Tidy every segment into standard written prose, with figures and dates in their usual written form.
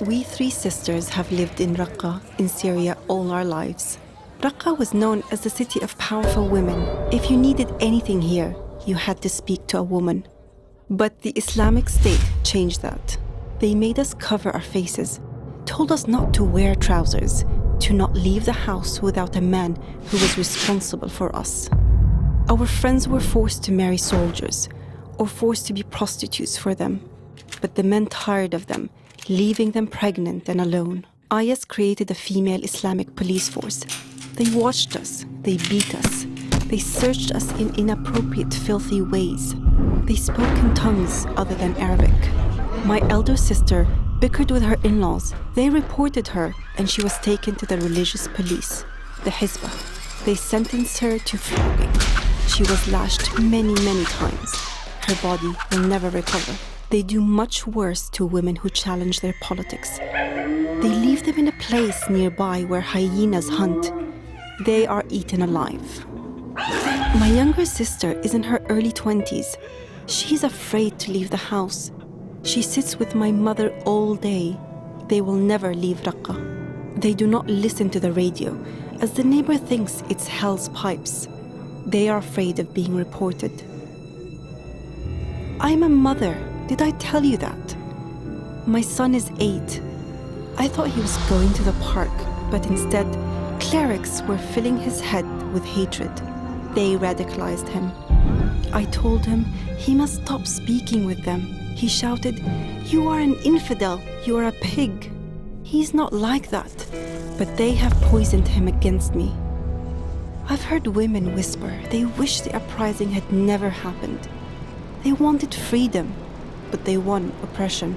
We three sisters have lived in Raqqa, in Syria, all our lives. Raqqa was known as the city of powerful women. If you needed anything here, you had to speak to a woman. But the Islamic State changed that. They made us cover our faces, told us not to wear trousers, to not leave the house without a man who was responsible for us. Our friends were forced to marry soldiers, or forced to be prostitutes for them. But the men tired of them, leaving them pregnant and alone. IS created a female Islamic police force. They watched us, they beat us, they searched us in inappropriate, filthy ways. They spoke in tongues other than Arabic. My elder sister bickered with her in-laws. They reported her and she was taken to the religious police, the Hizbah. They sentenced her to flogging. She was lashed many, many times. Her body will never recover. They do much worse to women who challenge their politics. They leave them in a place nearby where hyenas hunt. They are eaten alive. My younger sister is in her early 20s. She's afraid to leave the house. She sits with my mother all day. They will never leave Raqqa. They do not listen to the radio, as the neighbor thinks it's hell's pipes. They are afraid of being reported. I'm a mother. Did I tell you that? My son is 8. I thought he was going to the park, but instead, clerics were filling his head with hatred. They radicalized him. I told him he must stop speaking with them. He shouted, "You are an infidel, you are a pig." He's not like that, but they have poisoned him against me. I've heard women whisper they wish the uprising had never happened. They wanted freedom, but they won oppression.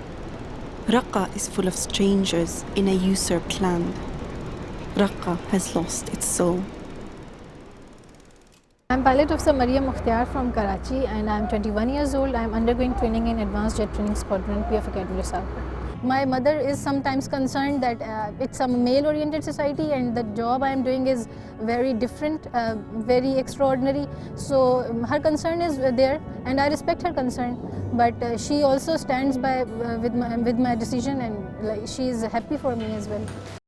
Raqqa is full of strangers in a usurped land. Raqqa has lost its soul. I'm Pilot Officer Mariam Mukhtiar from Karachi and I'm 21 years old. I'm undergoing training in Advanced Jet Training Squadron, PF Academy Risapur. My mother is sometimes concerned that it's a male-oriented society and the job I'm doing is very different, very extraordinary. So her concern is there and I respect her concern. But she also stands by with my decision and she is happy for me as well.